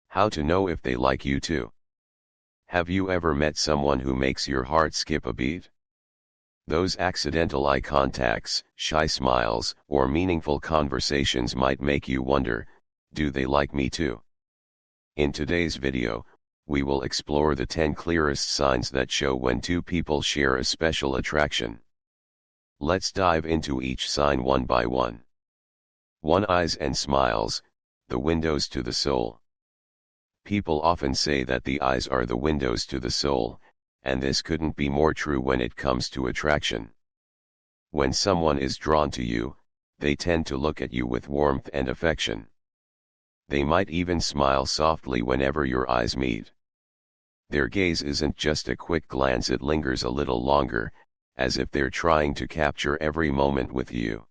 How to know if they like you too. Have you ever met someone who makes your heart skip a beat? Those accidental eye contacts, shy smiles, or meaningful conversations might make you wonder, do they like me too? In today's video, we will explore the 10 clearest signs that show when two people share a special attraction. Let's dive into each sign one by one. 1. Eyes and smiles, the windows to the soul. People often say that the eyes are the windows to the soul, and this couldn't be more true when it comes to attraction. When someone is drawn to you, they tend to look at you with warmth and affection. They might even smile softly whenever your eyes meet. Their gaze isn't just a quick glance, it lingers a little longer, as if they're trying to capture every moment with you.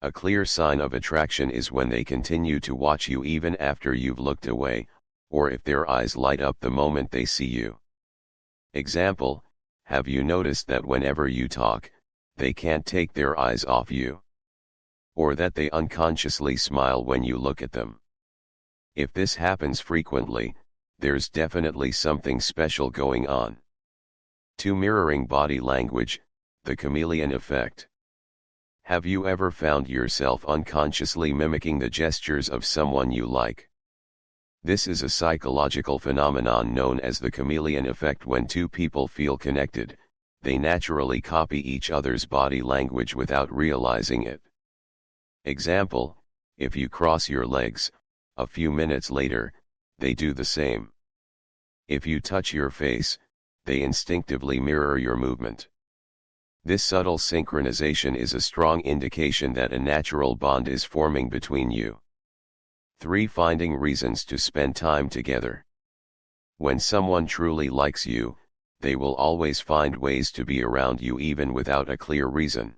A clear sign of attraction is when they continue to watch you even after you've looked away, or if their eyes light up the moment they see you. Example, have you noticed that whenever you talk, they can't take their eyes off you? Or that they unconsciously smile when you look at them? If this happens frequently, there's definitely something special going on. 2. Mirroring body language, the chameleon effect. Have you ever found yourself unconsciously mimicking the gestures of someone you like? This is a psychological phenomenon known as the chameleon effect. When two people feel connected, they naturally copy each other's body language without realizing it. Example, if you cross your legs, a few minutes later, they do the same. If you touch your face, they instinctively mirror your movement. This subtle synchronization is a strong indication that a natural bond is forming between you. 3. Finding reasons to spend time together. When someone truly likes you, they will always find ways to be around you even without a clear reason.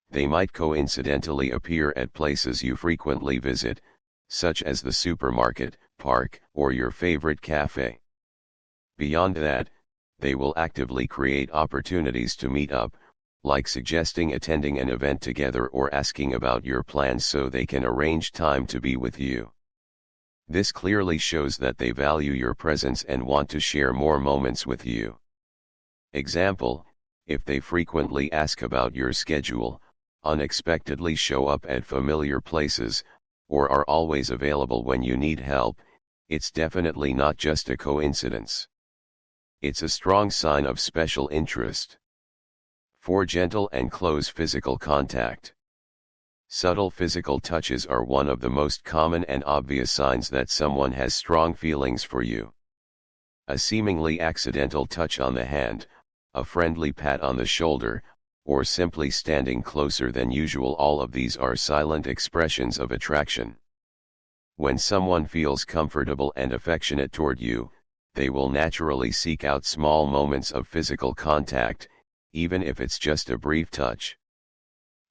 They might coincidentally appear at places you frequently visit, such as the supermarket, park, or your favorite cafe. Beyond that, they will actively create opportunities to meet up, like suggesting attending an event together or asking about your plans so they can arrange time to be with you. This clearly shows that they value your presence and want to share more moments with you. Example, if they frequently ask about your schedule, unexpectedly show up at familiar places, or are always available when you need help, it's definitely not just a coincidence. It's a strong sign of special interest. 4. Gentle and close physical contact. Subtle physical touches are one of the most common and obvious signs that someone has strong feelings for you. A seemingly accidental touch on the hand, a friendly pat on the shoulder, or simply standing closer than usual, all of these are silent expressions of attraction. When someone feels comfortable and affectionate toward you, they will naturally seek out small moments of physical contact, even if it's just a brief touch.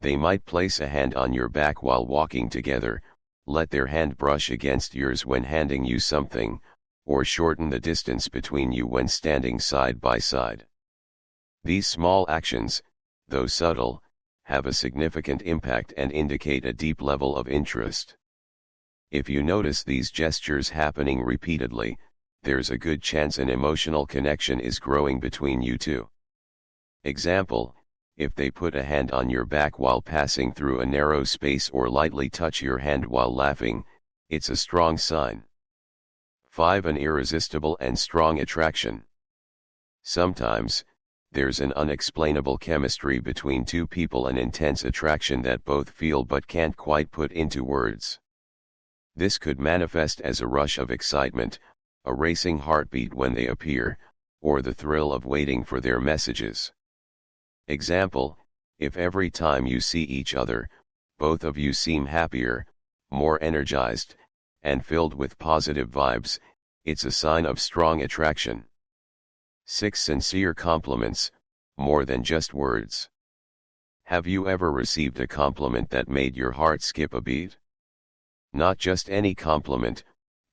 They might place a hand on your back while walking together, let their hand brush against yours when handing you something, or shorten the distance between you when standing side by side. These small actions, though subtle, have a significant impact and indicate a deep level of interest. If you notice these gestures happening repeatedly, there's a good chance an emotional connection is growing between you two. Example, if they put a hand on your back while passing through a narrow space or lightly touch your hand while laughing, it's a strong sign. 5. An irresistible and strong attraction. Sometimes, there's an unexplainable chemistry between two people, an intense attraction that both feel but can't quite put into words. This could manifest as a rush of excitement, a racing heartbeat when they appear, or the thrill of waiting for their messages. Example, if every time you see each other, both of you seem happier, more energized, and filled with positive vibes, it's a sign of strong attraction. 6. Sincere compliments, more than just words. Have you ever received a compliment that made your heart skip a beat? Not just any compliment,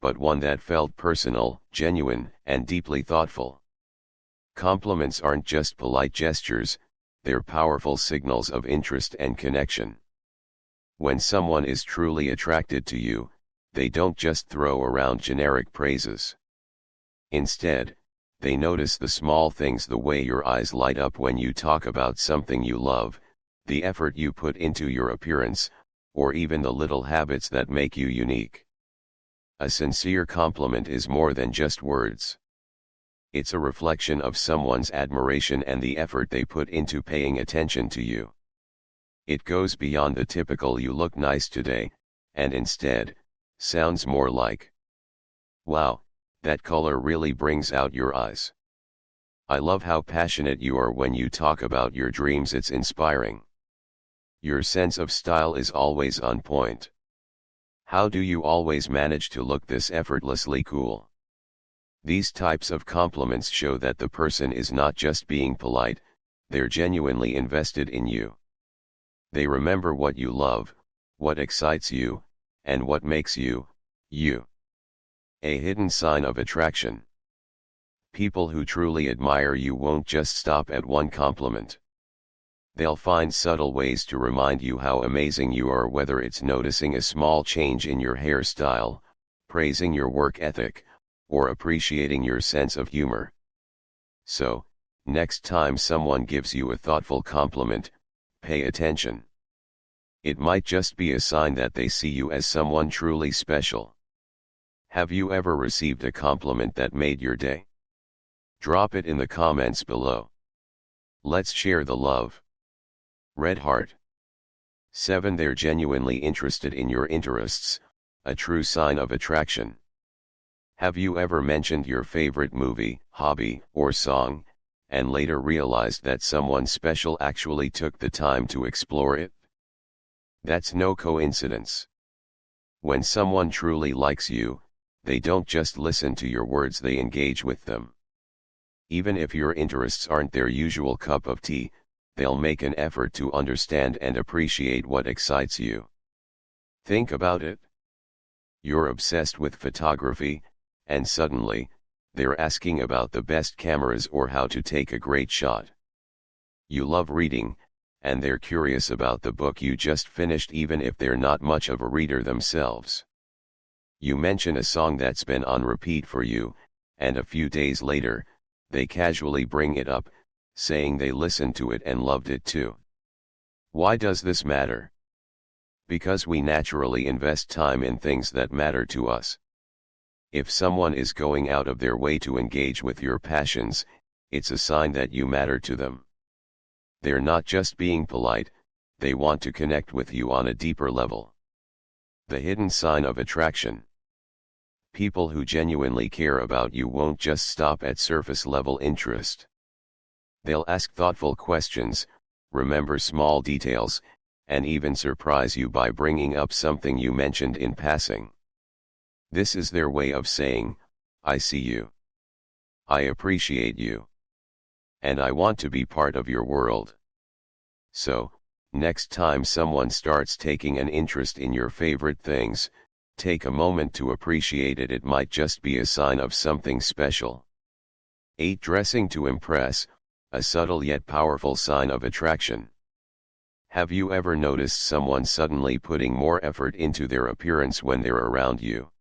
but one that felt personal, genuine, and deeply thoughtful. Compliments aren't just polite gestures, they're powerful signals of interest and connection. When someone is truly attracted to you, they don't just throw around generic praises. Instead, they notice the small things, the way your eyes light up when you talk about something you love, the effort you put into your appearance, or even the little habits that make you unique. A sincere compliment is more than just words. It's a reflection of someone's admiration and the effort they put into paying attention to you. It goes beyond the typical "you look nice today," and instead, sounds more like, "Wow, that color really brings out your eyes. I love how passionate you are when you talk about your dreams, it's inspiring. Your sense of style is always on point. How do you always manage to look this effortlessly cool?" These types of compliments show that the person is not just being polite, they're genuinely invested in you. They remember what you love, what excites you, and what makes you, you. A hidden sign of attraction. People who truly admire you won't just stop at one compliment. They'll find subtle ways to remind you how amazing you are, whether it's noticing a small change in your hairstyle, praising your work ethic, or appreciating your sense of humor. So, next time someone gives you a thoughtful compliment, pay attention. It might just be a sign that they see you as someone truly special. Have you ever received a compliment that made your day? Drop it in the comments below. Let's share the love. Red heart. 7. They're genuinely interested in your interests, a true sign of attraction. Have you ever mentioned your favorite movie, hobby, or song, and later realized that someone special actually took the time to explore it? That's no coincidence. When someone truly likes you, they don't just listen to your words, they engage with them. Even if your interests aren't their usual cup of tea, they'll make an effort to understand and appreciate what excites you. Think about it. You're obsessed with photography, and suddenly, they're asking about the best cameras or how to take a great shot. You love reading, and they're curious about the book you just finished, even if they're not much of a reader themselves. You mention a song that's been on repeat for you, and a few days later, they casually bring it up, saying they listened to it and loved it too. Why does this matter? Because we naturally invest time in things that matter to us. If someone is going out of their way to engage with your passions, it's a sign that you matter to them. They're not just being polite, they want to connect with you on a deeper level. The hidden sign of attraction. People who genuinely care about you won't just stop at surface level interest. They'll ask thoughtful questions, remember small details, and even surprise you by bringing up something you mentioned in passing. This is their way of saying, "I see you. I appreciate you. And I want to be part of your world." So, next time someone starts taking an interest in your favorite things, take a moment to appreciate it. It might just be a sign of something special. 8. Dressing to impress, a subtle yet powerful sign of attraction. Have you ever noticed someone suddenly putting more effort into their appearance when they're around you?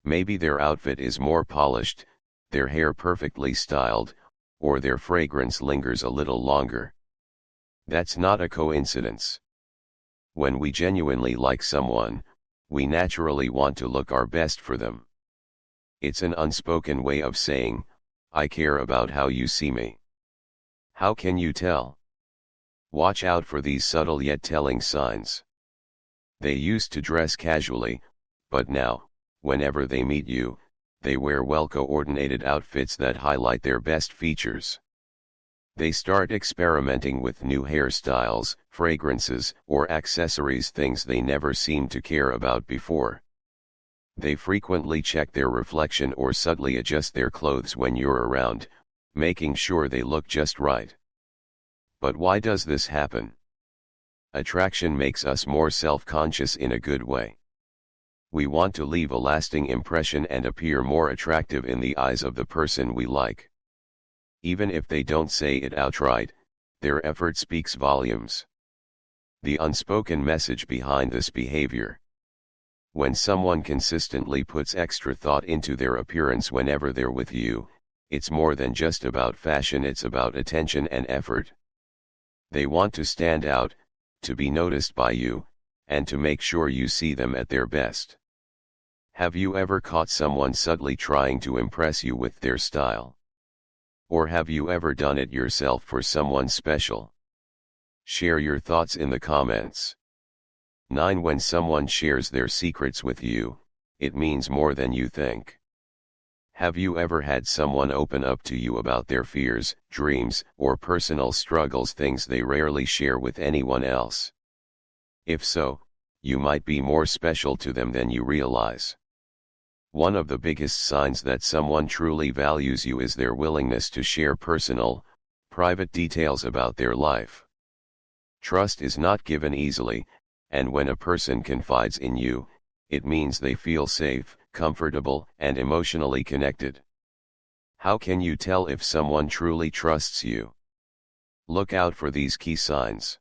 Maybe their outfit is more polished, their hair perfectly styled, or their fragrance lingers a little longer. That's not a coincidence. When we genuinely like someone, we naturally want to look our best for them. It's an unspoken way of saying, "I care about how you see me." How can you tell? Watch out for these subtle yet telling signs. They used to dress casually, but now, whenever they meet you, they wear well-coordinated outfits that highlight their best features. They start experimenting with new hairstyles, fragrances, or accessories, things they never seemed to care about before. They frequently check their reflection or subtly adjust their clothes when you're around, making sure they look just right. But why does this happen? Attraction makes us more self-conscious in a good way. We want to leave a lasting impression and appear more attractive in the eyes of the person we like. Even if they don't say it outright, their effort speaks volumes. The unspoken message behind this behavior. When someone consistently puts extra thought into their appearance whenever they're with you, it's more than just about fashion, it's about attention and effort. They want to stand out, to be noticed by you, and to make sure you see them at their best. Have you ever caught someone subtly trying to impress you with their style? Or have you ever done it yourself for someone special? Share your thoughts in the comments. 9. When someone shares their secrets with you, it means more than you think. Have you ever had someone open up to you about their fears, dreams, or personal struggles, things they rarely share with anyone else? If so, you might be more special to them than you realize. One of the biggest signs that someone truly values you is their willingness to share personal, private details about their life. Trust is not given easily, and when a person confides in you, it means they feel safe, comfortable, and emotionally connected. How can you tell if someone truly trusts you? Look out for these key signs.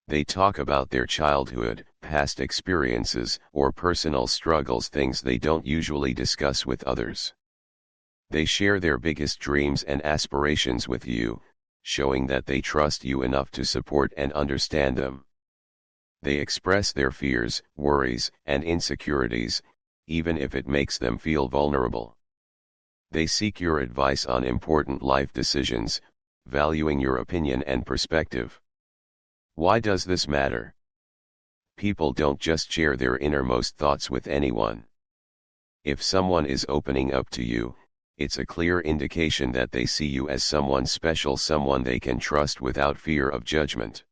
They talk about their childhood, past experiences, or personal struggles, things they don't usually discuss with others. They share their biggest dreams and aspirations with you, showing that they trust you enough to support and understand them. They express their fears, worries, and insecurities, even if it makes them feel vulnerable. They seek your advice on important life decisions, valuing your opinion and perspective. Why does this matter? People don't just share their innermost thoughts with anyone. If someone is opening up to you, it's a clear indication that they see you as someone special, someone they can trust without fear of judgment.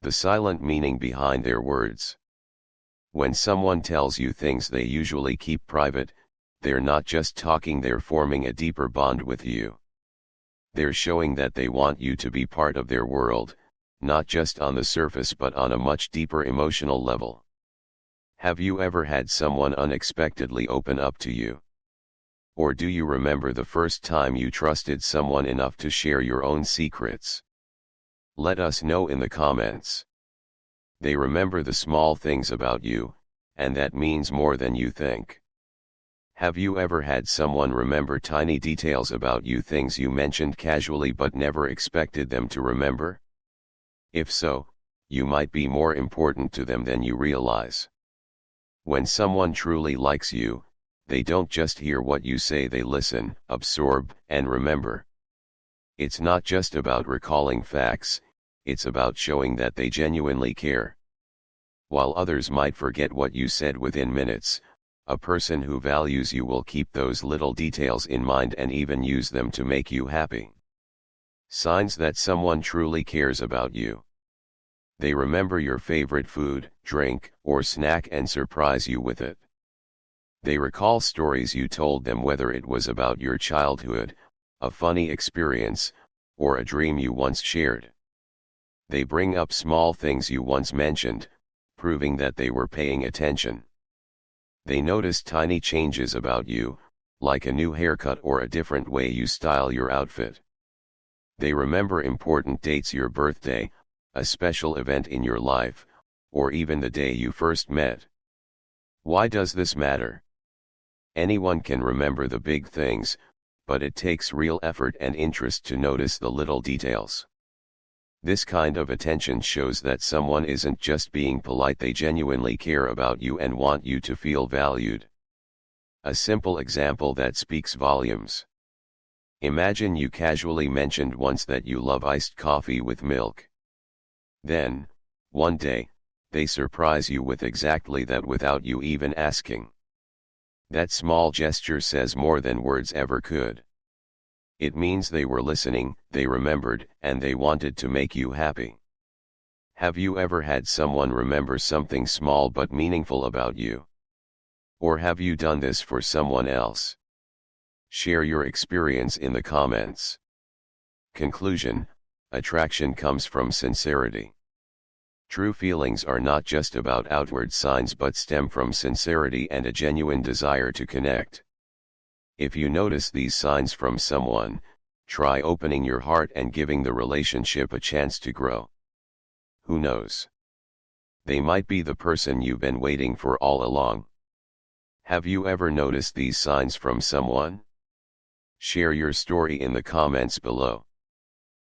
The silent meaning behind their words. When someone tells you things they usually keep private, they're not just talking, they're forming a deeper bond with you. They're showing that they want you to be part of their world, not just on the surface but on a much deeper emotional level. Have you ever had someone unexpectedly open up to you? Or do you remember the first time you trusted someone enough to share your own secrets? Let us know in the comments. They remember the small things about you, and that means more than you think. Have you ever had someone remember tiny details about you, things you mentioned casually but never expected them to remember? If so, you might be more important to them than you realize. When someone truly likes you, they don't just hear what you say, they listen, absorb, and remember. It's not just about recalling facts, it's about showing that they genuinely care. While others might forget what you said within minutes, a person who values you will keep those little details in mind and even use them to make you happy. Signs that someone truly cares about you. They remember your favorite food, drink, or snack and surprise you with it. They recall stories you told them, whether it was about your childhood, a funny experience, or a dream you once shared. They bring up small things you once mentioned, proving that they were paying attention. They notice tiny changes about you, like a new haircut or a different way you style your outfit. They remember important dates, your birthday, a special event in your life, or even the day you first met. Why does this matter? Anyone can remember the big things, but it takes real effort and interest to notice the little details. This kind of attention shows that someone isn't just being polite, they genuinely care about you and want you to feel valued. A simple example that speaks volumes. Imagine you casually mentioned once that you love iced coffee with milk. Then, one day, they surprise you with exactly that without you even asking. That small gesture says more than words ever could. It means they were listening, they remembered, and they wanted to make you happy. Have you ever had someone remember something small but meaningful about you? Or have you done this for someone else? Share your experience in the comments. Conclusion: attraction comes from sincerity. True feelings are not just about outward signs but stem from sincerity and a genuine desire to connect. If you notice these signs from someone, try opening your heart and giving the relationship a chance to grow. Who knows? they might be the person you've been waiting for all along. Have you ever noticed these signs from someone? Share your story in the comments below.